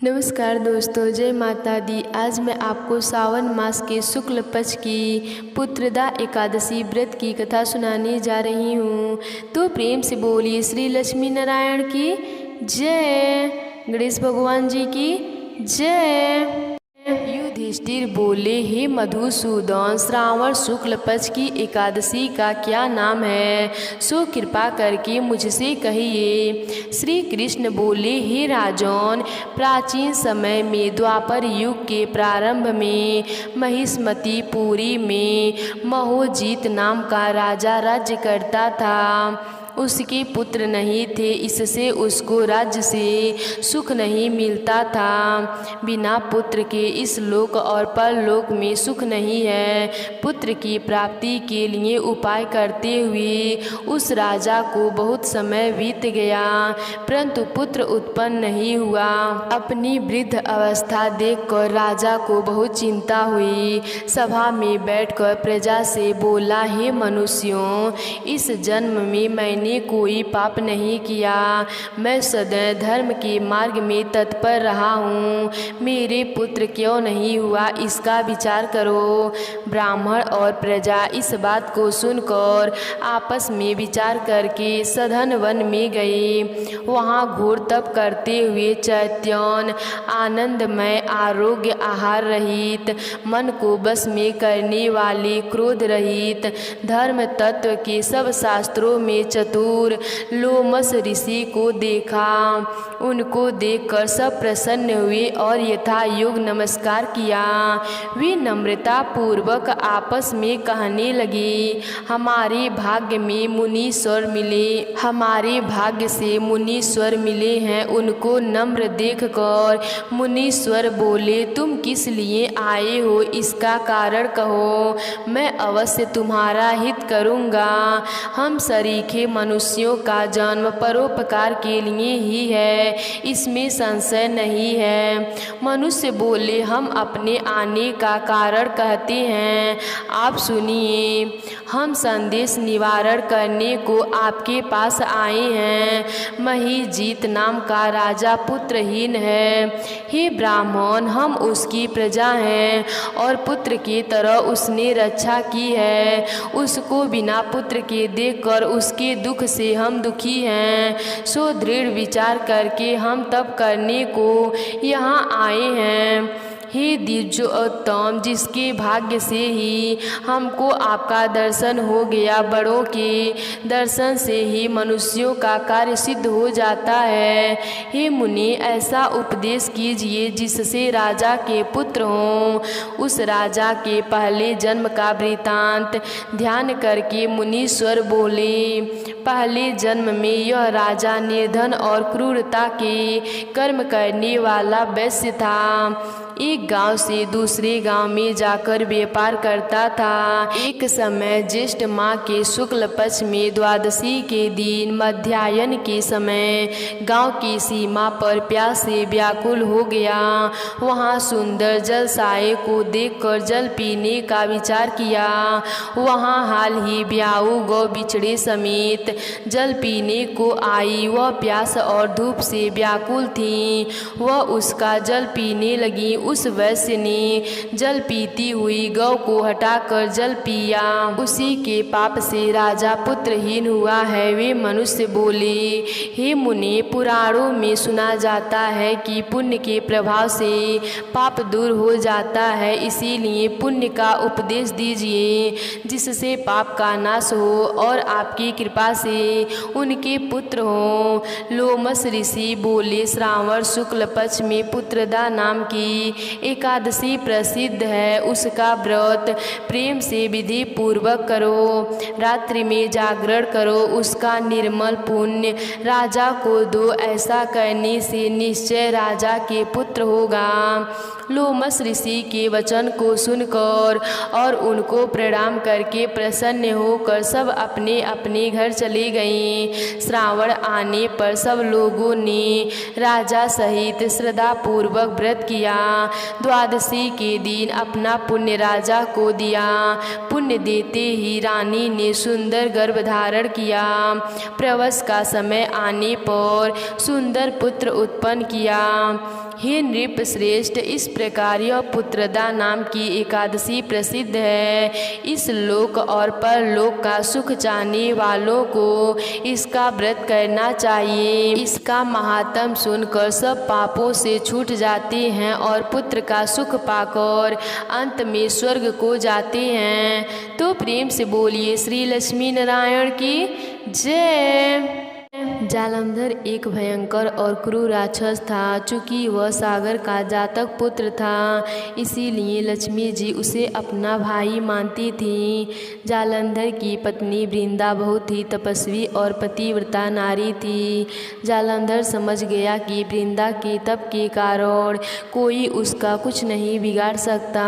नमस्कार दोस्तों, जय माता दी। आज मैं आपको सावन मास के शुक्ल पक्ष की पुत्रदा एकादशी व्रत की कथा सुनाने जा रही हूँ। तो प्रेम से बोलिए श्री लक्ष्मी नारायण की जय, गणेश भगवान जी की जय। युधिष्ठिर बोले, हे मधुसूदन, श्रावण शुक्ल पक्ष की एकादशी का क्या नाम है, सो कृपा करके मुझसे कहिए। श्री कृष्ण बोले, हे राजन, प्राचीन समय में द्वापर युग के प्रारंभ में महिष्मतीपुरी में महोजीत नाम का राजा राज्य करता था। उसके पुत्र नहीं थे, इससे उसको राज्य से सुख नहीं मिलता था। बिना पुत्र के इस लोक और परलोक में सुख नहीं है। पुत्र की प्राप्ति के लिए उपाय करते हुए उस राजा को बहुत समय बीत गया, परंतु पुत्र उत्पन्न नहीं हुआ। अपनी वृद्ध अवस्था देखकर राजा को बहुत चिंता हुई। सभा में बैठकर प्रजा से बोला, हे मनुष्यों, इस जन्म में मैंने कोई पाप नहीं किया। मैं सदैव धर्म के मार्ग में तत्पर रहा हूँ। मेरे पुत्र क्यों नहीं हुआ, इसका विचार करो। ब्राह्मण और प्रजा इस बात को सुनकर आपस में विचार करके सधन वन में गए। वहाँ घोर तप करते हुए चैतन्य आनंदमय आरोग्य आहार रहित, मन को बस में करने वाले क्रोध रहित, धर्म तत्व के सब शास्त्रों में चतुर लोमस ऋषि को देखा। उनको देखकर सब प्रसन्न हुए और यथा योग नमस्कार किया। वे नम्रता पूर्वक आपस में कहने लगे, हमारे भाग्य में मुनीश्वर मिले, हमारे भाग्य से मुनीश्वर मिले हैं। उनको नम्र देखकर मुनीश्वर बोले, तुम किस लिए आए हो, इसका कारण कहो, मैं अवश्य तुम्हारा हित करूँगा। हम सरीखे मनुष्यों का जन्म परोपकार के लिए ही है, इसमें संशय नहीं है। मनुष्य बोले, हम अपने आने का कारण कहते हैं, आप सुनिए। हम संदेश निवारण करने को आपके पास आए हैं। महिजीत नाम का राजा पुत्रहीन है। हे ब्राह्मण, हम उसकी प्रजा हैं और पुत्र की तरह उसने रक्षा की है। उसको बिना पुत्र के देखकर उसके दुख से हम दुखी हैं। सो दृढ़ विचार करके हम तप करने को यहाँ आए हैं। हे द्विजोत्तम, जिसके भाग्य से ही हमको आपका दर्शन हो गया, बड़ों के दर्शन से ही मनुष्यों का कार्य सिद्ध हो जाता है। हे मुनि, ऐसा उपदेश कीजिए जिससे राजा के पुत्र हों। उस राजा के पहले जन्म का वृतांत ध्यान करके मुनीश्वर बोले, पहले जन्म में यह राजा निर्धन और क्रूरता के कर्म करने वाला वैश्य था। एक गांव से दूसरे गांव में जाकर व्यापार करता था। एक समय ज्येष्ठ माह के शुक्ल पक्ष में द्वादशी के दिन मध्याह्न के समय गांव की सीमा पर प्यास से व्याकुल हो गया। वहां सुंदर जल साये को देखकर जल पीने का विचार किया। वहां हाल ही ब्याऊ गौ बिछड़े समेत जल पीने को आई। वह प्यास और धूप से व्याकुल थी। वह उसका जल पीने लगी। उस वैश्य ने जल पीती हुई गौ को हटाकर जल पिया। उसी के पाप से राजा पुत्रहीन हुआ है। वे मनुष्य बोले, हे मुनि, पुराणों में सुना जाता है कि पुण्य के प्रभाव से पाप दूर हो जाता है। इसीलिए पुण्य का उपदेश दीजिए जिससे पाप का नाश हो और आपकी कृपा से उनके पुत्र हो। लोमस ऋषि बोले, श्रावण शुक्ल पक्ष में पुत्रदा नाम की एकादशी प्रसिद्ध है। उसका व्रत प्रेम से विधि पूर्वक करो। रात्रि में जागरण करो, उसका निर्मल पुण्य राजा को दो। ऐसा करने से निश्चय राजा के पुत्र होगा। लोमस ऋषि के वचन को सुनकर और उनको प्रणाम करके प्रसन्न होकर सब अपने अपने घर चले गए। श्रावण आने पर सब लोगों ने राजा सहित श्रद्धा पूर्वक व्रत किया। द्वादशी के दिन अपना पुण्य राजा को दिया। पुण्य देते ही रानी ने सुंदर गर्भ धारण किया। प्रवस का समय आने पर सुंदर पुत्र उत्पन्न किया। हे नृप श्रेष्ठ, इस प्रकार यह पुत्रदा नाम की एकादशी प्रसिद्ध है। इस लोक और परलोक का सुख चाहने वालों को इसका व्रत करना चाहिए। इसका महात्म सुनकर सब पापों से छूट जाते हैं और पुत्र का सुख पाकर अंत में स्वर्ग को जाते हैं। तो प्रेम से बोलिए श्री लक्ष्मी नारायण की जय। जालंधर एक भयंकर और क्रूर राक्षस था। चूँकि वह सागर का जातक पुत्र था, इसीलिए लक्ष्मी जी उसे अपना भाई मानती थी। जालंधर की पत्नी वृंदा बहुत ही तपस्वी और पतिव्रता नारी थी। जालंधर समझ गया कि वृंदा के तप के कारण कोई उसका कुछ नहीं बिगाड़ सकता।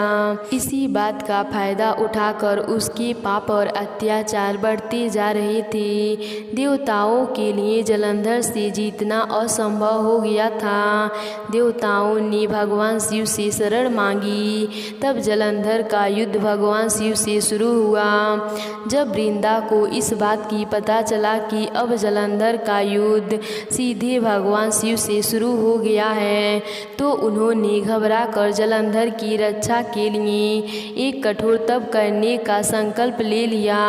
इसी बात का फायदा उठाकर उसके पाप और अत्याचार बढ़ते जा रहे थे। देवताओं के लिए जालंधर से जीतना असंभव हो गया था। देवताओं ने भगवान शिव से शरण मांगी। तब जालंधर का युद्ध भगवान शिव से शुरू हुआ। जब वृंदा को इस बात की पता चला कि अब जालंधर का युद्ध सीधे भगवान शिव से शुरू हो गया है, तो उन्होंने घबरा कर जालंधर की रक्षा के लिए एक कठोर तप करने का संकल्प ले लिया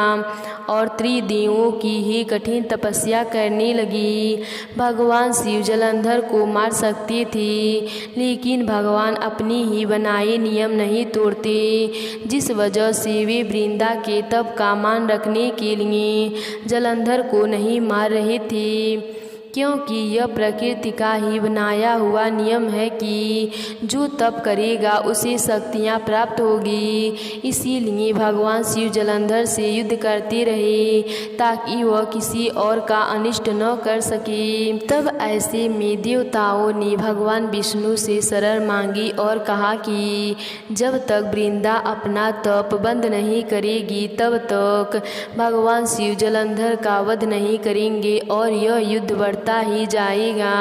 और त्रिदेवों की ही कठिन तपस्या करने लगी। भगवान शिव जालंधर को मार सकते थे, लेकिन भगवान अपनी ही बनाए नियम नहीं तोड़ते, जिस वजह से वे वृंदा के तप का मान रखने के लिए जालंधर को नहीं मार रहे थे। क्योंकि यह प्रकृति का ही बनाया हुआ नियम है कि जो तप करेगा उसे शक्तियाँ प्राप्त होगी। इसीलिए भगवान शिव जालंधर से युद्ध करते रहे ताकि वह किसी और का अनिष्ट न कर सके। तब ऐसे में देवताओं ने भगवान विष्णु से शरण मांगी और कहा कि जब तक वृंदा अपना तप बंद नहीं करेगी तब तक भगवान शिव जालंधर का वध नहीं करेंगे और यह युद्ध बढ़ता ही जाएगा।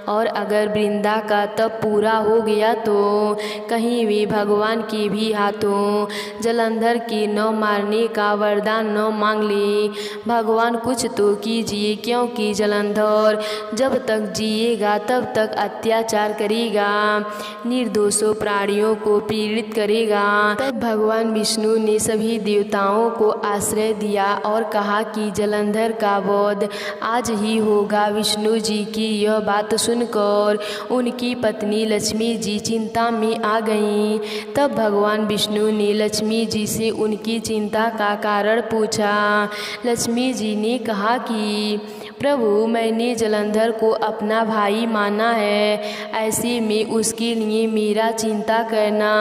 और अगर वृंदा का तप पूरा हो गया तो कहीं वे भगवान के भी हाथों जालंधर के न मारने का वरदान न मांग ले। भगवान कुछ तो कीजिए, क्योंकि जालंधर जब तक जिएगा तब तक अत्याचार करेगा, निर्दोषों प्राणियों को पीड़ित करेगा। तब भगवान विष्णु ने सभी देवताओं को आश्रय दिया और कहा कि जालंधर का वध आज ही होगा। विष्णु जी की यह बात सुनकर उनकी पत्नी लक्ष्मी जी चिंता में आ गईं। तब भगवान विष्णु ने लक्ष्मी जी से उनकी चिंता का कारण पूछा। लक्ष्मी जी ने कहा कि प्रभु, मैंने जालंधर को अपना भाई माना है, ऐसे में उसके लिए मेरा चिंता करना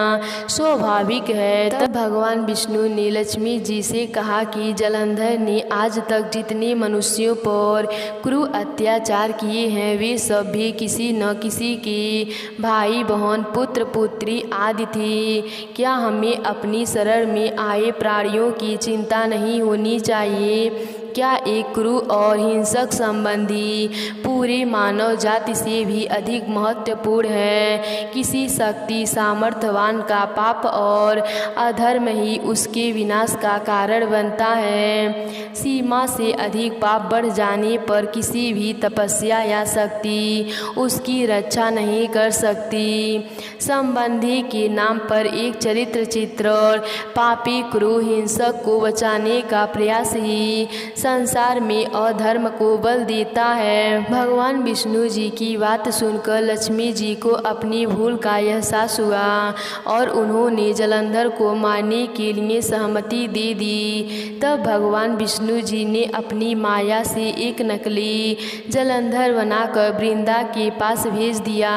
स्वाभाविक है। तब भगवान विष्णु ने लक्ष्मी जी से कहा कि जालंधर ने आज तक जितने मनुष्यों पर क्रूर अत्याचार किए हैं वे सब भी किसी न किसी के भाई बहन पुत्र पुत्री आदि थे। क्या हमें अपनी शरण में आए प्राणियों की चिंता नहीं होनी चाहिए? क्या एक क्रूर और हिंसक संबंधी पूरे मानव जाति से भी अधिक महत्वपूर्ण है? किसी शक्ति सामर्थ्यवान का पाप और अधर्म ही उसके विनाश का कारण बनता है। सीमा से अधिक पाप बढ़ जाने पर किसी भी तपस्या या शक्ति उसकी रक्षा नहीं कर सकती। संबंधी के नाम पर एक चरित्र चित्रण पापी क्रूर हिंसक को बचाने का प्रयास ही संसार में अधर्म को बल देता है। भगवान विष्णु जी की बात सुनकर लक्ष्मी जी को अपनी भूल का एहसास हुआ और उन्होंने जालंधर को मारने के लिए सहमति दे दी। तब भगवान विष्णु जी ने अपनी माया से एक नकली जालंधर बनाकर वृंदा के पास भेज दिया।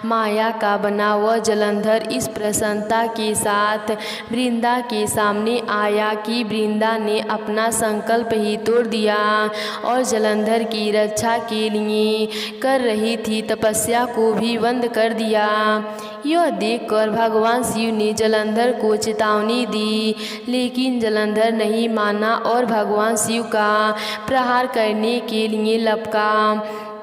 माया का बना वह जालंधर इस प्रसन्नता के साथ वृंदा के सामने आया कि वृंदा ने अपना संकल्प ही तोड़ दिया और जालंधर की रक्षा के लिए कर रही थी तपस्या को भी बंद कर दिया। यह देखकर भगवान शिव ने जालंधर को चेतावनी दी, लेकिन जालंधर नहीं माना और भगवान शिव का प्रहार करने के लिए लपका।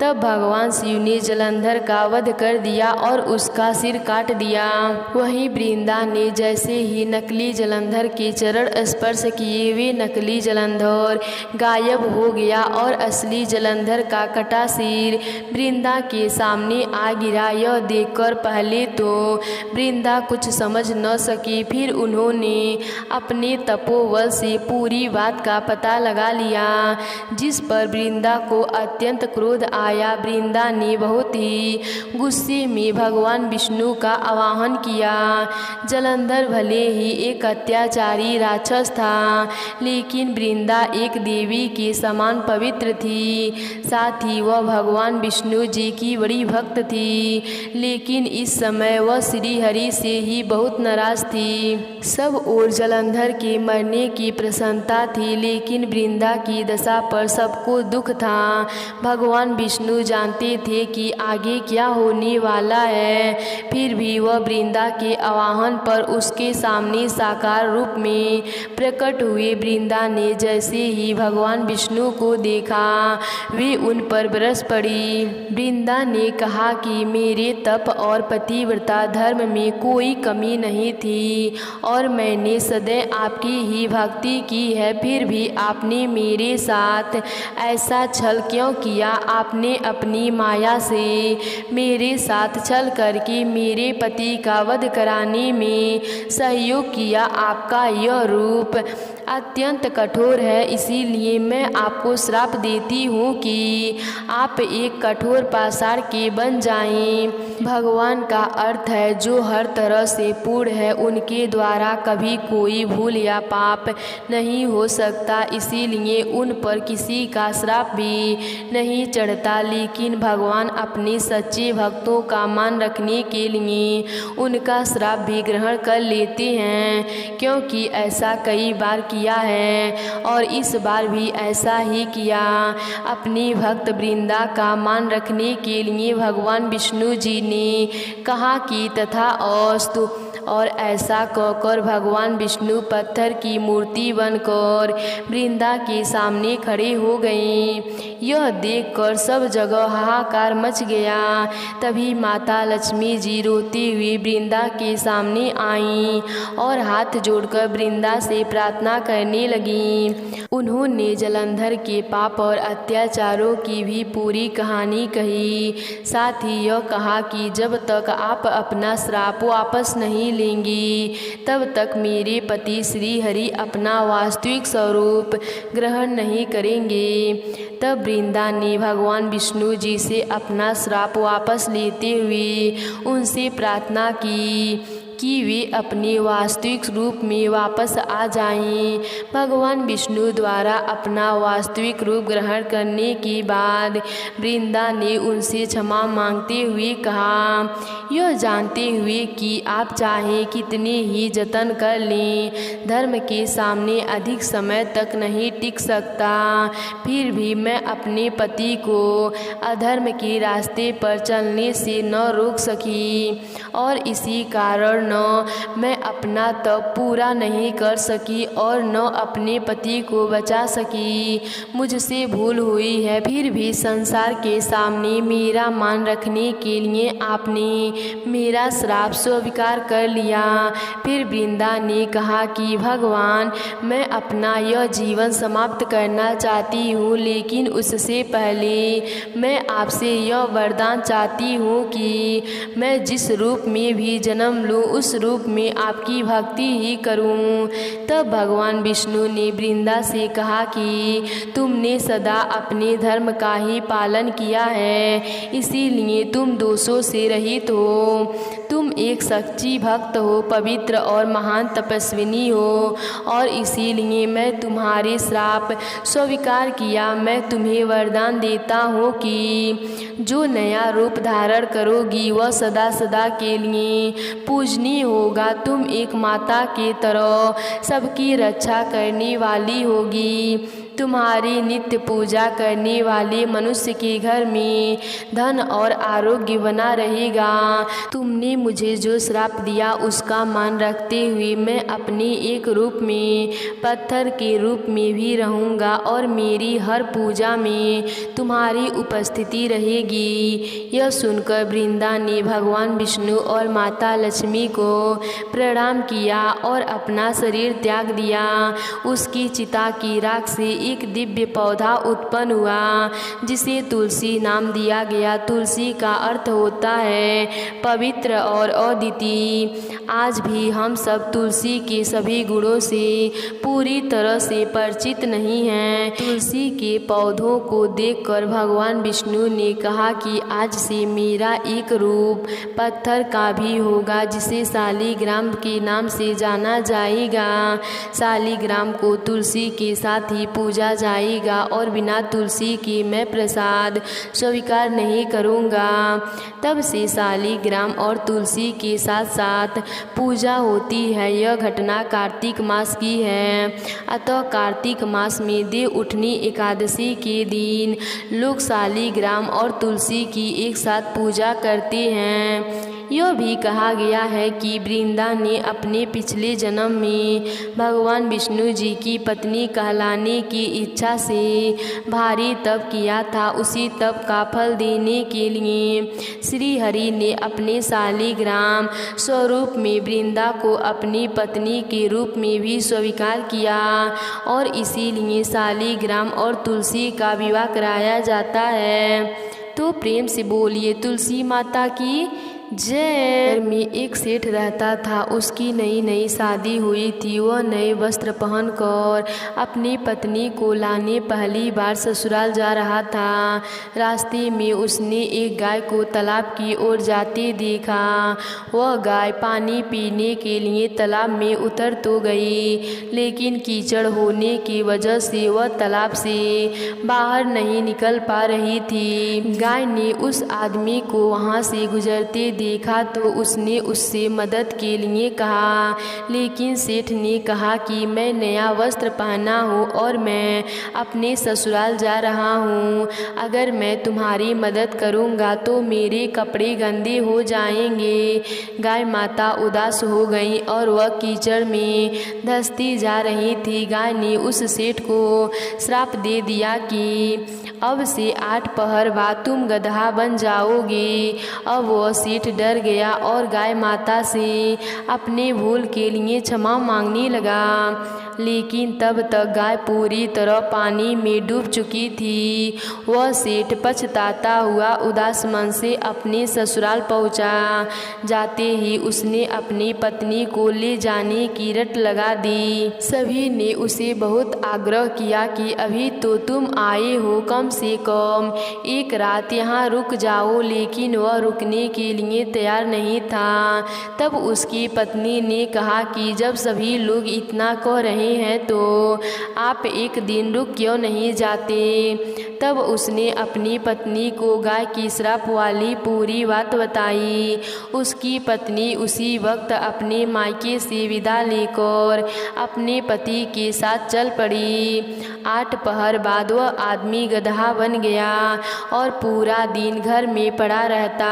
तब भगवान शिव ने जलंधर का वध कर दिया और उसका सिर काट दिया। वहीं वृंदा ने जैसे ही नकली जलंधर के चरण स्पर्श किए, वे नकली जलंधर गायब हो गया और असली जलंधर का कटा सिर वृंदा के सामने आ गिरा। यह देखकर पहले तो वृंदा कुछ समझ न सकी, फिर उन्होंने अपने तपोबल से पूरी बात का पता लगा लिया, जिस पर वृंदा को अत्यंत क्रोध आया। वृंदा ने बहुत ही गुस्से में भगवान विष्णु का आवाहन किया। जलंधर भले ही एक अत्याचारी राक्षस था, लेकिन वृंदा एक देवी के समान पवित्र थी। साथ ही वह भगवान विष्णु जी की बड़ी भक्त थी, लेकिन इस समय वह श्री हरि से ही बहुत नाराज थी। सब ओर जलंधर के मरने की प्रसन्नता थी, लेकिन वृंदा की दशा पर सबको दुख था। भगवान विष्णु जानते थे कि आगे क्या होने वाला है, फिर भी वह वृंदा के आवाहन पर उसके सामने साकार रूप में प्रकट हुए। वृंदा ने जैसे ही भगवान विष्णु को देखा, वे उन पर बरस पड़ी। वृंदा ने कहा कि मेरे तप और पतिव्रता धर्म में कोई कमी नहीं थी और मैंने सदैव आपकी ही भक्ति की है, फिर भी आपने मेरे साथ ऐसा छल क्यों किया? आपने अपनी माया से मेरे साथ छल करके मेरे पति का वध कराने में सहयोग किया। आपका यह रूप अत्यंत कठोर है, इसीलिए मैं आपको श्राप देती हूँ कि आप एक कठोर पाषाण के बन जाएं। भगवान का अर्थ है जो हर तरह से पूर्ण है, उनके द्वारा कभी कोई भूल या पाप नहीं हो सकता, इसीलिए उन पर किसी का श्राप भी नहीं चढ़ता। लेकिन भगवान अपने सच्चे भक्तों का मान रखने के लिए उनका श्राप भी ग्रहण कर लेते हैं, क्योंकि ऐसा कई बार किया है और इस बार भी ऐसा ही किया। अपनी भक्त वृंदा का मान रखने के लिए भगवान विष्णु जी ने कहा कि तथास्तु, और ऐसा कहकर भगवान विष्णु पत्थर की मूर्ति बनकर वृंदा के सामने खड़े हो गए। यह देखकर सब जगह हाहाकार मच गया। तभी माता लक्ष्मी जी रोते हुए वृंदा के सामने आईं और हाथ जोड़कर वृंदा से प्रार्थना करने लगीं। उन्होंने जलंधर के पाप और अत्याचारों की भी पूरी कहानी कही। साथ ही यह कहा कि जब तक आप अपना श्राप वापस नहीं लेंगी, तब तक मेरे पति श्री हरि अपना वास्तविक स्वरूप ग्रहण नहीं करेंगे। तब वृंदा ने भगवान विष्णु जी से अपना श्राप वापस लेते हुए उनसे प्रार्थना की कि वे अपने वास्तविक रूप में वापस आ जाएं। भगवान विष्णु द्वारा अपना वास्तविक रूप ग्रहण करने के बाद वृंदा ने उनसे क्षमा मांगते हुए कहा, यह जानते हुए कि आप चाहे कितने ही जतन कर लें, धर्म के सामने अधिक समय तक नहीं टिक सकता, फिर भी मैं अपने पति को अधर्म के रास्ते पर चलने से न रोक सकी और इसी कारण न मैं अपना तप पूरा नहीं कर सकी और न अपने पति को बचा सकी। मुझसे भूल हुई है, फिर भी संसार के सामने मेरा मान रखने के लिए आपने मेरा श्राप स्वीकार कर लिया। फिर वृंदा ने कहा कि भगवान, मैं अपना यह जीवन समाप्त करना चाहती हूँ, लेकिन उससे पहले मैं आपसे यह वरदान चाहती हूँ कि मैं जिस रूप में भी जन्म लूँ उस रूप में आपकी भक्ति ही करूँ। तब भगवान विष्णु ने वृंदा से कहा कि तुमने सदा अपने धर्म का ही पालन किया है, इसीलिए तुम दोषों से रहित हो। तुम एक सच्ची भक्त हो, पवित्र और महान तपस्विनी हो और इसीलिए मैं तुम्हारे श्राप स्वीकार किया। मैं तुम्हें वरदान देता हूँ कि जो नया रूप धारण करोगी वह सदा सदा के लिए पूजनीय होगा। तुम एक माता के तरह सबकी रक्षा करने वाली होगी। तुम्हारी नित्य पूजा करने वाले मनुष्य के घर में धन और आरोग्य बना रहेगा। तुमने मुझे जो श्राप दिया उसका मान रखते हुए मैं अपने एक रूप में पत्थर के रूप में भी रहूँगा और मेरी हर पूजा में तुम्हारी उपस्थिति रहेगी। यह सुनकर वृंदा ने भगवान विष्णु और माता लक्ष्मी को प्रणाम किया और अपना शरीर त्याग दिया। उसकी चिता की राख से एक दिव्य पौधा उत्पन्न हुआ जिसे तुलसी नाम दिया गया। तुलसी का अर्थ होता है पवित्र और अद्वितीय। आज भी हम सब तुलसी के सभी गुणों से पूरी तरह से परिचित नहीं हैं। तुलसी के पौधों को देखकर भगवान विष्णु ने कहा कि आज से मेरा एक रूप पत्थर का भी होगा जिसे शालिग्राम के नाम से जाना जाएगा। शालिग्राम को तुलसी के साथ ही पूजा जाएगा और बिना तुलसी के मैं प्रसाद स्वीकार नहीं करूँगा। तब से शालिग्राम और तुलसी के साथ साथ पूजा होती है। यह घटना कार्तिक मास की है। अतः कार्तिक मास में देव उठनी एकादशी के दिन लोग शालिग्राम और तुलसी की एक साथ पूजा करते हैं। यह भी कहा गया है कि वृंदा ने अपने पिछले जन्म में भगवान विष्णु जी की पत्नी कहलाने की इच्छा से भारी तप किया था। उसी तप का फल देने के लिए श्री हरि ने अपने शालिग्राम स्वरूप में वृंदा को अपनी पत्नी के रूप में भी स्वीकार किया और इसीलिए शालिग्राम और तुलसी का विवाह कराया जाता है। तो प्रेम से बोलिए तुलसी माता की जय। में एक सेठ रहता था। उसकी नई नई शादी हुई थी। वह नए वस्त्र पहनकर अपनी पत्नी को लाने पहली बार ससुराल जा रहा था। रास्ते में उसने एक गाय को तालाब की ओर जाते देखा। वह गाय पानी पीने के लिए तालाब में उतर तो गई, लेकिन कीचड़ होने की वजह से वह तालाब से बाहर नहीं निकल पा रही थी। गाय ने उस आदमी को वहां से गुजरते देखा तो उसने उससे मदद के लिए कहा, लेकिन सेठ ने कहा कि मैं नया वस्त्र पहना हूँ और मैं अपने ससुराल जा रहा हूँ। अगर मैं तुम्हारी मदद करूँगा तो मेरे कपड़े गंदे हो जाएंगे। गाय माता उदास हो गई और वह कीचड़ में धंसती जा रही थी। गाय ने उस सेठ को श्राप दे दिया कि अब से 8 पहर बाद तुम गधा बन जाओगे। अब वह सेठ डर गया और गाय माता से अपने भूल के लिए क्षमा मांगने लगा, लेकिन तब तक गाय पूरी तरह पानी में डूब चुकी थी। वह सेठ पछताता हुआ उदास मन से अपने ससुराल पहुंचा। जाते ही उसने अपनी पत्नी को ले जाने की रट लगा दी। सभी ने उसे बहुत आग्रह किया कि अभी तो तुम आए हो, कम से कम एक रात यहाँ रुक जाओ, लेकिन वह रुकने के लिए तैयार नहीं था। तब उसकी पत्नी ने कहा कि जब सभी लोग इतना कह रहे हैं तो आप एक दिन रुक क्यों नहीं जाते। तब उसने अपनी पत्नी को गाय की श्राप वाली पूरी बात बताई। उसकी पत्नी उसी वक्त अपने मायके से विदा लेकर अपने पति के साथ चल पड़ी। 8 पहर बाद वह आदमी गधा बन गया और पूरा दिन घर में पड़ा रहता।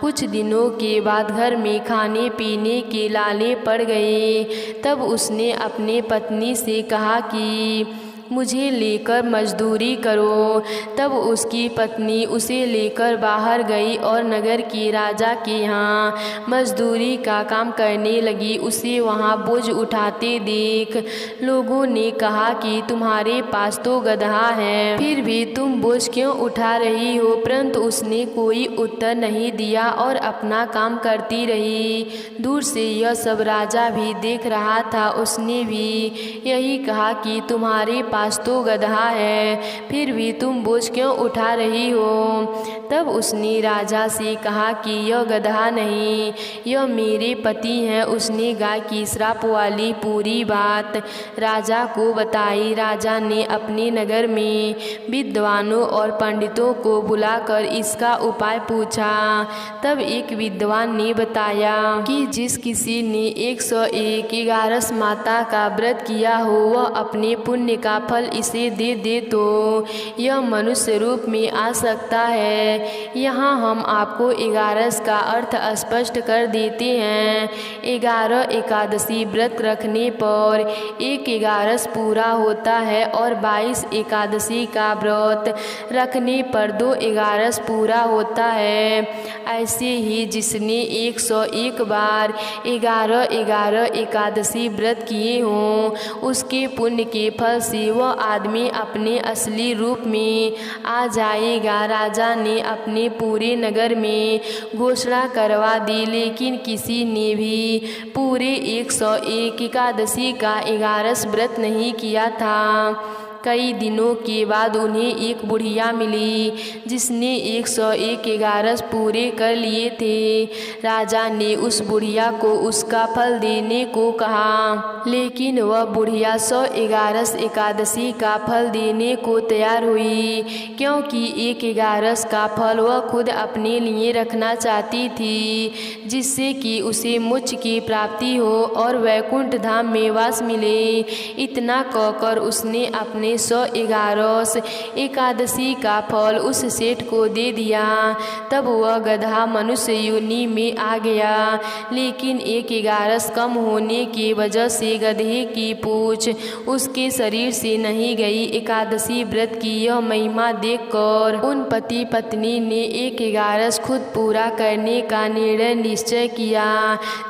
कुछ दिनों के बाद घर में खाने पीने के लाले पड़ गए। तब उसने अपने पत्नी से कहा कि मुझे लेकर मजदूरी करो। तब उसकी पत्नी उसे लेकर बाहर गई और नगर के राजा के यहाँ मजदूरी का काम करने लगी। उसे वहाँ बोझ उठाते देख लोगों ने कहा कि तुम्हारे पास तो गधा है, फिर भी तुम बोझ क्यों उठा रही हो। परंतु उसने कोई उत्तर नहीं दिया और अपना काम करती रही। दूर से यह सब राजा भी देख रहा था। उसने भी यही कहा कि तुम्हारे पास तो गधा है, फिर भी तुम बोझ क्यों उठा रही हो। तब उसने राजा से कहा कि यह गधा नहीं, यह मेरे पति हैं। उसने गाय की श्राप वाली पूरी बात राजा को बताई। राजा ने अपने नगर में विद्वानों और पंडितों को बुलाकर इसका उपाय पूछा। तब एक विद्वान ने बताया कि जिस किसी ने 101 11 माता का व्रत किया हो वह अपने पुण्य का फल इसे दे दे तो यह मनुष्य रूप में आ सकता है। यहाँ हम आपको 11 का अर्थ स्पष्ट कर देते हैं। 11 एकादशी व्रत रखने पर एक 11 पूरा होता है और 22 एकादशी का व्रत रखने पर 2 11 पूरा होता है। ऐसे ही जिसने 101 बार 11 एकादशी व्रत किए हों, उसके पुण्य के फल से वह आदमी अपने असली रूप में आ जाएगा। राजा ने अपने पूरे नगर में घोषणा करवा दी, लेकिन किसी ने भी पूरे 101 एकादशी का 11 व्रत नहीं किया था। कई दिनों के बाद उन्हें एक बुढ़िया मिली जिसने 101 11 पूरे कर लिए थे। राजा ने उस बुढ़िया को उसका फल देने को कहा, लेकिन वह बुढ़िया 111 एकादशी का फल देने को तैयार हुई, क्योंकि 111 का फल वह खुद अपने लिए रखना चाहती थी, जिससे कि उसे मोक्ष की प्राप्ति हो और वैकुंठ धाम में वास मिले। इतना कहकर उसने अपने 111 एकादशी का फल उस सेठ को दे दिया। तब वह गधा मनुष्य योनि में आ गया, लेकिन 111 कम होने की वजह से गधे की पूंछ उसके शरीर से नहीं गई। एकादशी व्रत की यह महिमा देखकर उन पति पत्नी ने 111 खुद पूरा करने का निर्णय निश्चय किया।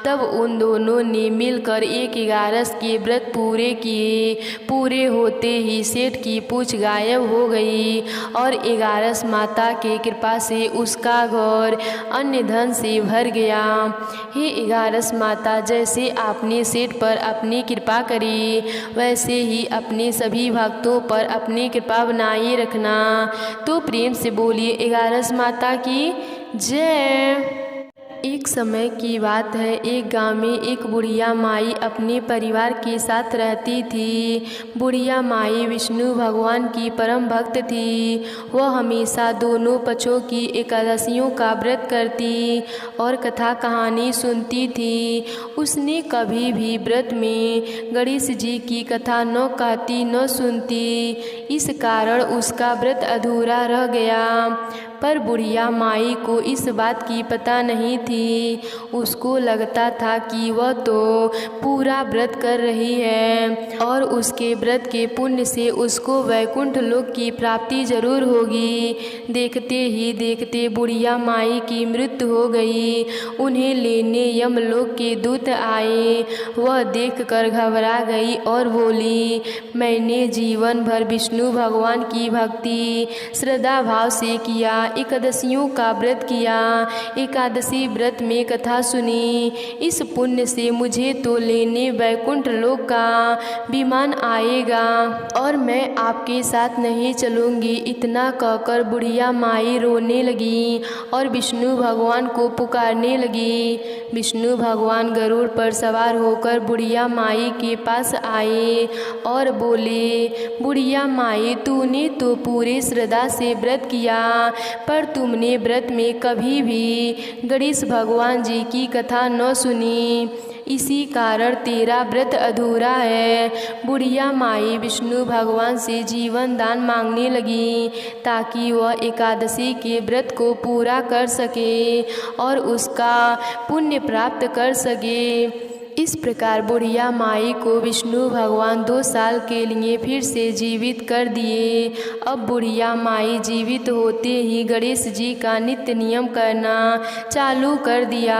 तब उन दोनों ने मिलकर 111 के व्रत पूरे किए। पूरे होते ही सेठ की पूंछ गायब हो गई और 11 माता की कृपा से उसका घर अन्य धन से भर गया। हे 11 माता, जैसे आपने सेठ पर अपनी कृपा करी, वैसे ही अपने सभी भक्तों पर अपनी कृपा बनाए रखना। तो प्रेम से बोलिए 11 माता की जय। एक समय की बात है, एक गांव में एक बुढ़िया माई अपने परिवार के साथ रहती थी। बुढ़िया माई विष्णु भगवान की परम भक्त थी। वह हमेशा दोनों पक्षों की एकादशियों का व्रत करती और कथा कहानी सुनती थी। उसने कभी भी व्रत में गणेश जी की कथा न कहती न सुनती, इस कारण उसका व्रत अधूरा रह गया। पर बुढ़िया माई को इस बात की पता नहीं थी। उसको लगता था कि वह तो पूरा व्रत कर रही है और उसके व्रत के पुण्य से उसको वैकुंठ लोक की प्राप्ति जरूर होगी। देखते ही देखते बुढ़िया माई की मृत्यु हो गई। उन्हें लेने यमलोक के दूत आए। वह देखकर घबरा गई और बोली, मैंने जीवन भर विष्णु भगवान की भक्ति श्रद्धा भाव से किया, एकादशियों का व्रत किया, एकादशी व्रत में कथा सुनी। इस पुण्य से मुझे तो लेने वैकुंठ लोक का विमान आएगा और मैं आपके साथ नहीं चलूँगी। इतना कहकर बुढ़िया माई रोने लगी और विष्णु भगवान को पुकारने लगी। विष्णु भगवान गरुड़ पर सवार होकर बुढ़िया माई के पास आए और बोले, बुढ़िया माई, तूने तो पूरे श्रद्धा से व्रत किया, पर तुमने व्रत में कभी भी गणेश भगवान जी की कथा न सुनी, इसी कारण तेरा व्रत अधूरा है। बुढ़िया माई विष्णु भगवान से जीवन दान मांगने लगी ताकि वह एकादशी के व्रत को पूरा कर सके और उसका पुण्य प्राप्त कर सके। इस प्रकार बुढ़िया माई को विष्णु भगवान 2 साल के लिए फिर से जीवित कर दिए। अब बुढ़िया माई जीवित होते ही गणेश जी का नित्य नियम करना चालू कर दिया।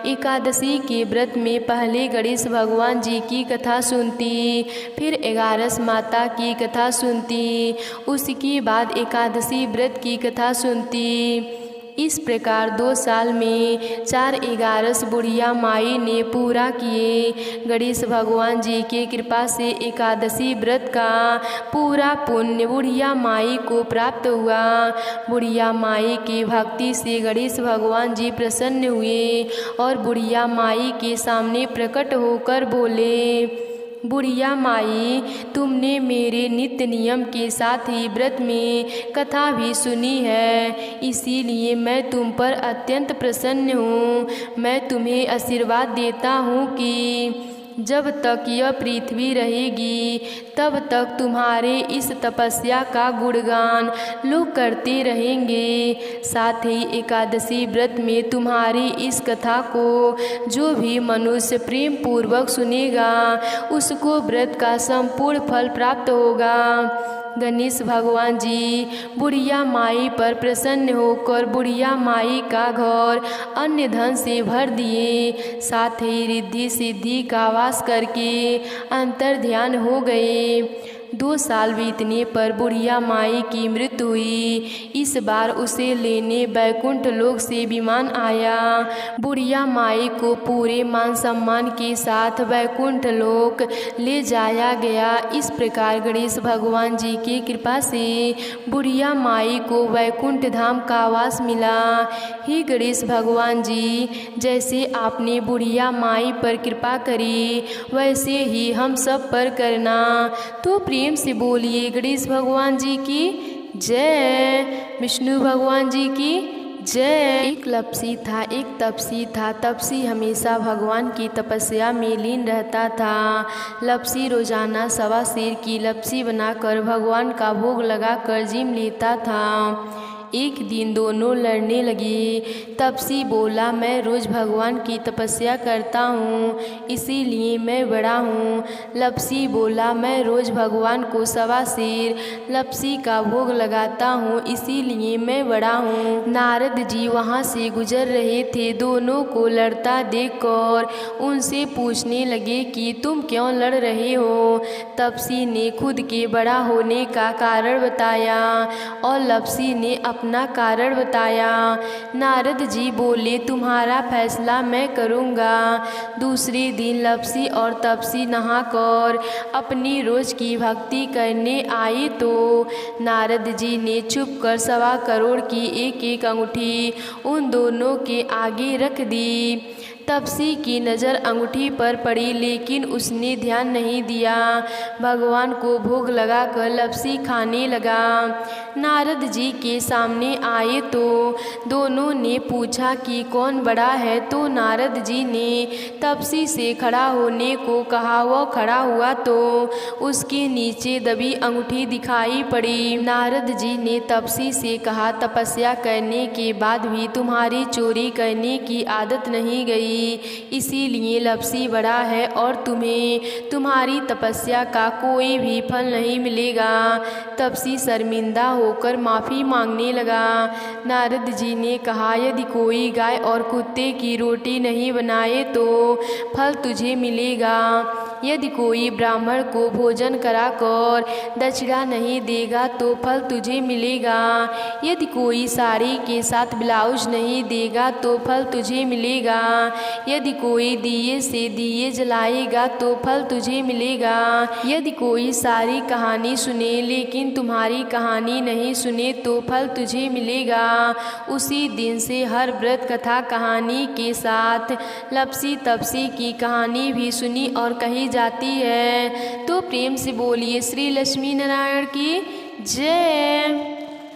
एकादशी के व्रत में पहले गणेश भगवान जी की कथा सुनती, फिर 11 माता की कथा सुनती, उसके बाद एकादशी व्रत की कथा सुनती। इस प्रकार 2 साल में 4 11 बुढ़िया माई ने पूरा किए। गणेश भगवान जी की कृपा से एकादशी व्रत का पूरा पुण्य बुढ़िया माई को प्राप्त हुआ। बुढ़िया माई की भक्ति से गणेश भगवान जी प्रसन्न हुए और बुढ़िया माई के सामने प्रकट होकर बोले, बुढ़िया माई, तुमने मेरे नित्य नियम के साथ ही व्रत में कथा भी सुनी है, इसीलिए मैं तुम पर अत्यंत प्रसन्न हूँ। मैं तुम्हें आशीर्वाद देता हूँ कि जब तक यह पृथ्वी रहेगी तब तक तुम्हारे इस तपस्या का गुणगान लोग करते रहेंगे। साथ ही एकादशी व्रत में तुम्हारी इस कथा को जो भी मनुष्य प्रेम पूर्वक सुनेगा उसको व्रत का संपूर्ण फल प्राप्त होगा। गणेश भगवान जी बुढ़िया माई पर प्रसन्न होकर बुढ़िया माई का घर अन्य धन से भर दिए। साथ ही रिद्धि सिद्धि का वास करके अंतर ध्यान हो गए। 2 साल बीतने पर बुढ़िया माई की मृत्यु हुई। इस बार उसे लेने बैकुंठ लोक से विमान आया। बुढ़िया माई को पूरे मान सम्मान के साथ बैकुंठ लोक ले जाया गया। इस प्रकार गणेश भगवान जी की कृपा से बुढ़िया माई को बैकुंठ धाम का वास मिला। हे गणेश भगवान जी, जैसे आपने बुढ़िया माई पर कृपा करी वैसे ही हम सब पर करना। तो प्रेम से बोलिए गणेश भगवान जी की जय, विष्णु भगवान जी की जय। एक तपसी था। तपसी हमेशा भगवान की तपस्या में लीन रहता था। लपसी रोजाना 1.25 सेर की लपसी बनाकर भगवान का भोग लगाकर जिम लेता था। एक दिन दोनों लड़ने लगे। तपसी बोला, मैं रोज़ भगवान की तपस्या करता हूँ इसीलिए मैं बड़ा हूँ। लपसी बोला, मैं रोज़ भगवान को 1.25 सेर लपसी का भोग लगाता हूँ इसीलिए मैं बड़ा हूँ। नारद जी वहाँ से गुजर रहे थे। दोनों को लड़ता देखकर उनसे पूछने लगे कि तुम क्यों लड़ रहे हो। तपसी ने खुद के बड़ा होने का कारण बताया और लपसी ने अपना कारण बताया। नारद जी बोले, तुम्हारा फैसला मैं करूँगा। दूसरे दिन लपसी और तपसी नहाकर अपनी रोज की भक्ति करने आए तो नारद जी ने छुपकर 1.25 करोड़ की एक अंगूठी उन दोनों के आगे रख दी। तपसी की नज़र अंगूठी पर पड़ी लेकिन उसने ध्यान नहीं दिया। भगवान को भोग लगाकर लपसी खाने लगा। नारद जी के सामने आए तो दोनों ने पूछा कि कौन बड़ा है, तो नारद जी ने तपसी से खड़ा होने को कहा। वह खड़ा हुआ तो उसके नीचे दबी अंगूठी दिखाई पड़ी। नारद जी ने तपसी से कहा, तपस्या करने के बाद भी तुम्हारी चोरी करने की आदत नहीं गई, इसीलिए लपसी बड़ा है और तुम्हें तुम्हारी तपस्या का कोई भी फल नहीं मिलेगा। तपसी शर्मिंदा होकर माफ़ी मांगने लगा। नारद जी ने कहा, यदि कोई गाय और कुत्ते की रोटी नहीं बनाए तो फल तुझे मिलेगा। यदि कोई ब्राह्मण को भोजन कराकर दक्षिणा नहीं देगा तो फल तुझे मिलेगा। यदि कोई साड़ी के साथ ब्लाउज नहीं देगा तो फल तुझे मिलेगा। यदि कोई दिए से दिए जलाएगा तो फल तुझे मिलेगा। यदि कोई सारी कहानी सुने लेकिन तुम्हारी कहानी नहीं सुने तो फल तुझे मिलेगा। उसी दिन से हर व्रत कथा कहानी के साथ लपसी तपसी की कहानी भी सुनी और कही जाती है। तो प्रेम से बोलिए श्री लक्ष्मी नारायण की जय।